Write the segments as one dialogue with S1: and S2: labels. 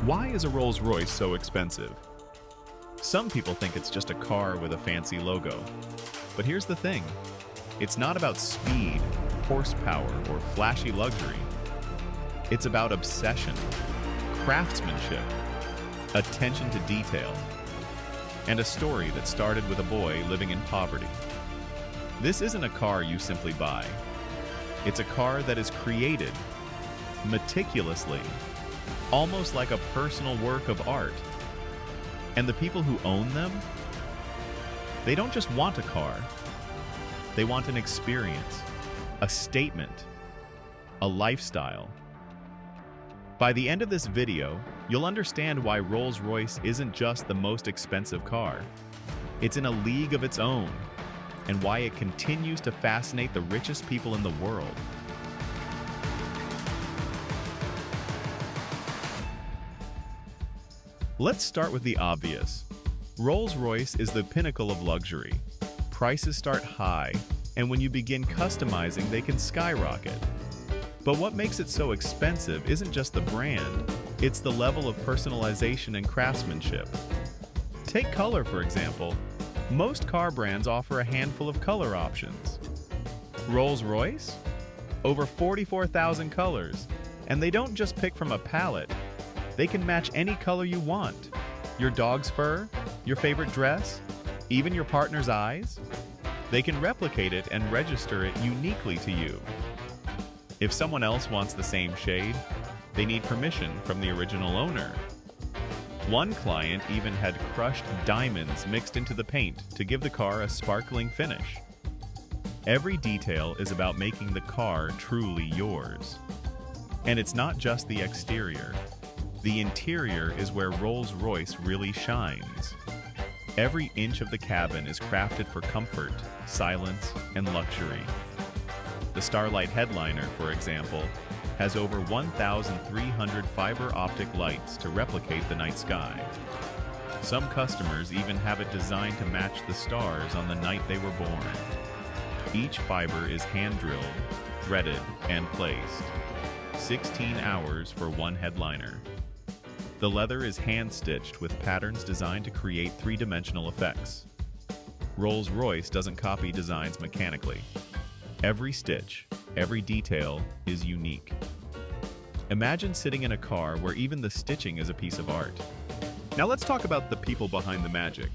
S1: Why is a Rolls-Royce so expensive? Some people think it's just a car with a fancy logo. But here's the thing. It's not about speed, horsepower, or flashy luxury. It's about obsession, craftsmanship, attention to detail, and a story that started with a boy living in poverty. This isn't a car you simply buy. It's a car that is created meticulously, almost like a personal work of art. And the people who own them, they don't just want a car. They want an experience, a statement, a lifestyle. By the end of this video, you'll understand why Rolls-Royce isn't just the most expensive car. It's in a league of its own, and why it continues to fascinate the richest people in the world. Let's start with the obvious. Rolls-Royce is the pinnacle of luxury. Prices start high, and when you begin customizing, they can skyrocket. But what makes it so expensive isn't just the brand, it's the level of personalization and craftsmanship. Take color, for example. Most car brands offer a handful of color options. Rolls-Royce? Over 44,000 colors. And they don't just pick from a palette. They can match any color you want. Your dog's fur, your favorite dress, even your partner's eyes. They can replicate it and register it uniquely to you. If someone else wants the same shade, they need permission from the original owner. One client even had crushed diamonds mixed into the paint to give the car a sparkling finish. Every detail is about making the car truly yours. And it's not just the exterior. The interior is where Rolls-Royce really shines. Every inch of the cabin is crafted for comfort, silence, and luxury. The Starlight headliner, for example, has over 1,300 fiber optic lights to replicate the night sky. Some customers even have it designed to match the stars on the night they were born. Each fiber is hand-drilled, threaded, and placed. 16 hours for one headliner. The leather is hand-stitched with patterns designed to create three-dimensional effects. Rolls-Royce doesn't copy designs mechanically. Every stitch, every detail is unique. Imagine sitting in a car where even the stitching is a piece of art. Now let's talk about the people behind the magic.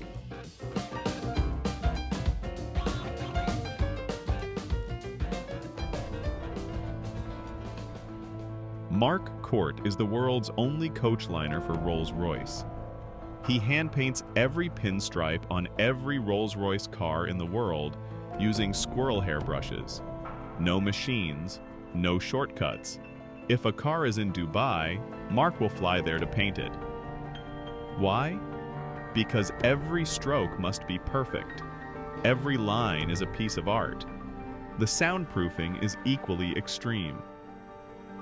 S1: Mark Court is the world's only coach liner for Rolls-Royce. He hand-paints every pinstripe on every Rolls-Royce car in the world using squirrel hair brushes. No machines, no shortcuts. If a car is in Dubai, Mark will fly there to paint it. Why? Because every stroke must be perfect. Every line is a piece of art. The soundproofing is equally extreme.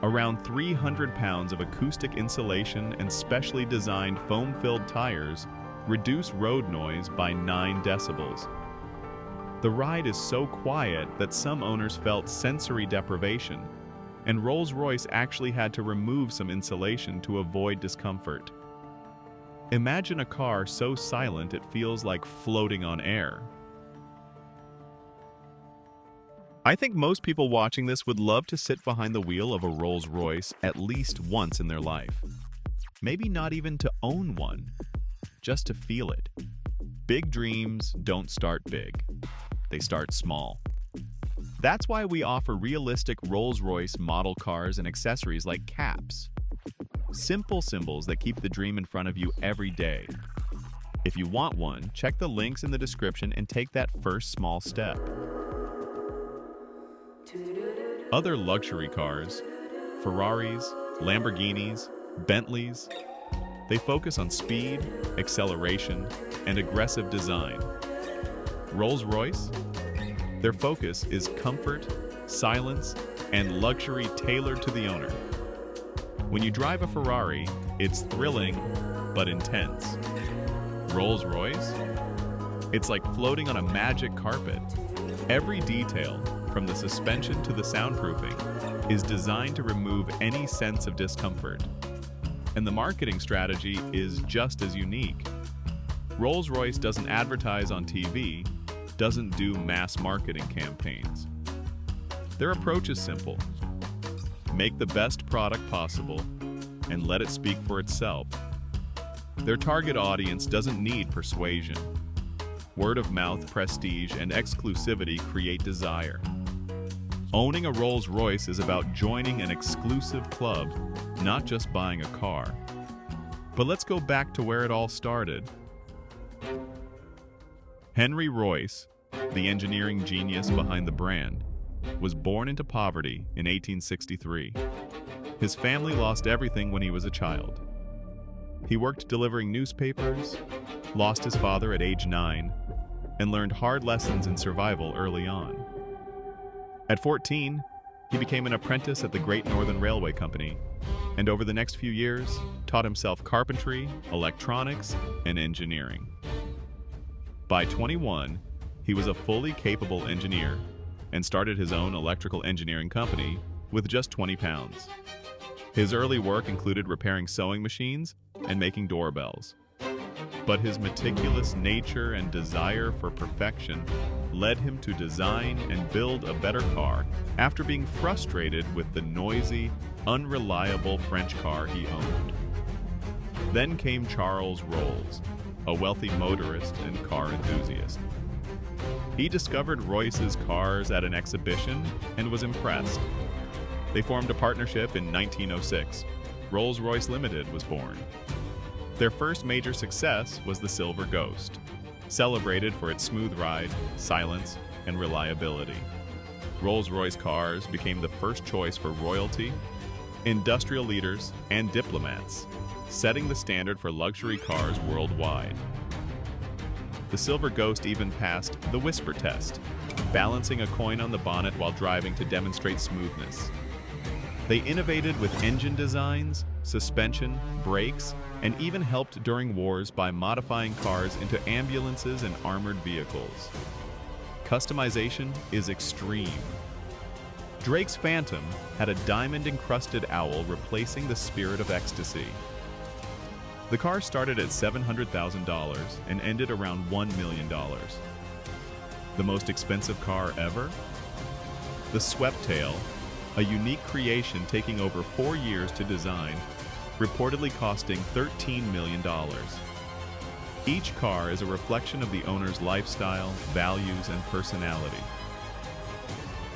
S1: Around 300 pounds of acoustic insulation and specially designed foam-filled tires reduce road noise by 9 decibels. The ride is so quiet that some owners felt sensory deprivation, and Rolls-Royce actually had to remove some insulation to avoid discomfort. Imagine a car so silent it feels like floating on air. I think most people watching this would love to sit behind the wheel of a Rolls-Royce at least once in their life. Maybe not even to own one, just to feel it. Big dreams don't start big. They start small. That's why we offer realistic Rolls-Royce model cars and accessories like caps. Simple symbols that keep the dream in front of you every day. If you want one, check the links in the description and take that first small step. Other luxury cars, Ferraris, Lamborghinis, Bentleys, they focus on speed, acceleration, and aggressive design. Rolls-Royce? Their focus is comfort, silence, and luxury tailored to the owner. When you drive a Ferrari, it's thrilling but intense. Rolls-Royce? It's like floating on a magic carpet. Every detail, from the suspension to the soundproofing, is designed to remove any sense of discomfort. And the marketing strategy is just as unique. Rolls-Royce doesn't advertise on TV, doesn't do mass marketing campaigns. Their approach is simple. Make the best product possible and let it speak for itself. Their target audience doesn't need persuasion. Word of mouth, prestige, and exclusivity create desire. Owning a Rolls-Royce is about joining an exclusive club, not just buying a car. But let's go back to where it all started. Henry Royce, the engineering genius behind the brand, was born into poverty in 1863. His family lost everything when he was a child. He worked delivering newspapers, lost his father at age 9, and learned hard lessons in survival early on. At 14, he became an apprentice at the Great Northern Railway Company, and over the next few years, taught himself carpentry, electronics, and engineering. By 21, he was a fully capable engineer and started his own electrical engineering company with just 20 pounds. His early work included repairing sewing machines and making doorbells. But his meticulous nature and desire for perfection led him to design and build a better car after being frustrated with the noisy, unreliable French car he owned. Then came Charles Rolls, a wealthy motorist and car enthusiast. He discovered Royce's cars at an exhibition and was impressed. They formed a partnership in 1906. Rolls-Royce Limited was born. Their first major success was the Silver Ghost, celebrated for its smooth ride, silence, and reliability. Rolls-Royce cars became the first choice for royalty, industrial leaders, and diplomats, setting the standard for luxury cars worldwide. The Silver Ghost even passed the whisper test, balancing a coin on the bonnet while driving to demonstrate smoothness. They innovated with engine designs, suspension, brakes, and even helped during wars by modifying cars into ambulances and armored vehicles. Customization is extreme. Drake's Phantom had a diamond-encrusted owl replacing the Spirit of Ecstasy. The car started at $700,000 and ended around $1 million. The most expensive car ever? The Sweptail, a unique creation taking over 4 years to design, reportedly costing $13 million. Each car is a reflection of the owner's lifestyle, values, and personality.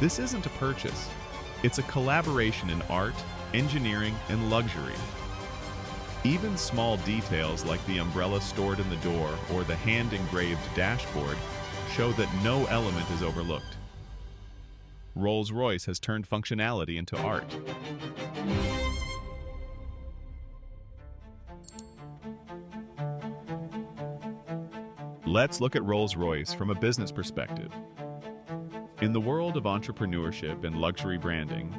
S1: This isn't a purchase. It's a collaboration in art, engineering, and luxury. Even small details like the umbrella stored in the door or the hand-engraved dashboard show that no element is overlooked. Rolls-Royce has turned functionality into art. Let's look at Rolls-Royce from a business perspective. In the world of entrepreneurship and luxury branding,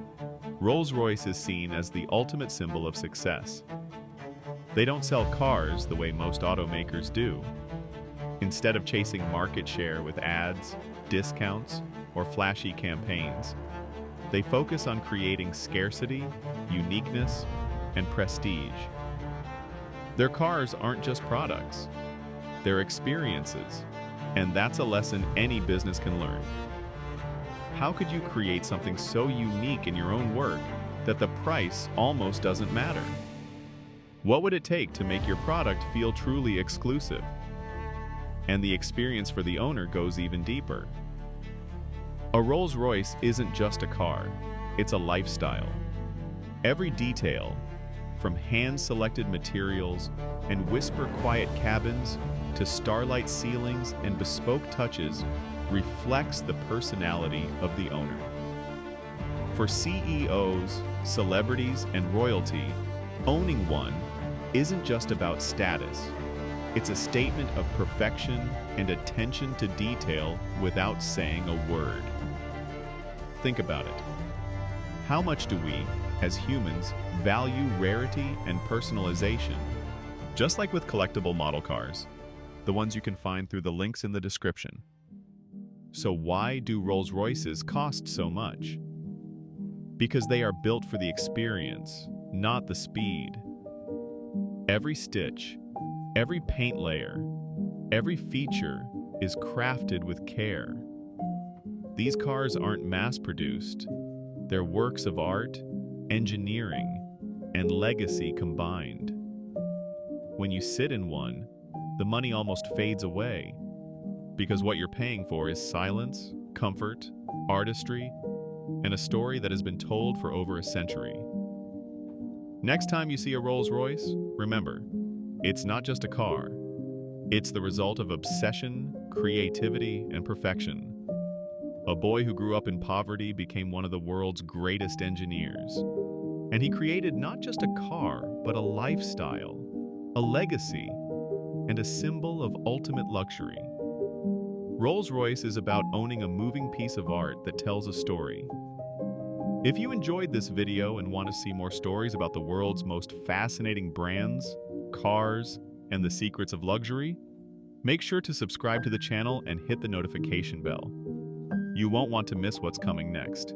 S1: Rolls-Royce is seen as the ultimate symbol of success. They don't sell cars the way most automakers do. Instead of chasing market share with ads, discounts, or flashy campaigns, they focus on creating scarcity, uniqueness, and prestige. Their cars aren't just products, they're experiences, and that's a lesson any business can learn. How could you create something so unique in your own work that the price almost doesn't matter? What would it take to make your product feel truly exclusive? And the experience for the owner goes even deeper. A Rolls-Royce isn't just a car, it's a lifestyle. Every detail, from hand-selected materials and whisper-quiet cabins to starlight ceilings and bespoke touches, reflects the personality of the owner. For CEOs, celebrities, and royalty, owning one isn't just about status. It's a statement of perfection and attention to detail without saying a word. Think about it. How much do we, as humans, value rarity and personalization? Just like with collectible model cars, the ones you can find through the links in the description. So why do Rolls-Royces cost so much? Because they are built for the experience, not the speed. Every stitch, every paint layer, every feature is crafted with care. These cars aren't mass-produced. They're works of art, engineering, and legacy combined. When you sit in one, the money almost fades away, because what you're paying for is silence, comfort, artistry, and a story that has been told for over a century. Next time you see a Rolls-Royce, remember, it's not just a car. It's the result of obsession, creativity, and perfection. A boy who grew up in poverty became one of the world's greatest engineers. And he created not just a car, but a lifestyle, a legacy, and a symbol of ultimate luxury. Rolls-Royce is about owning a moving piece of art that tells a story. If you enjoyed this video and want to see more stories about the world's most fascinating brands, cars, and the secrets of luxury, make sure to subscribe to the channel and hit the notification bell. You won't want to miss what's coming next.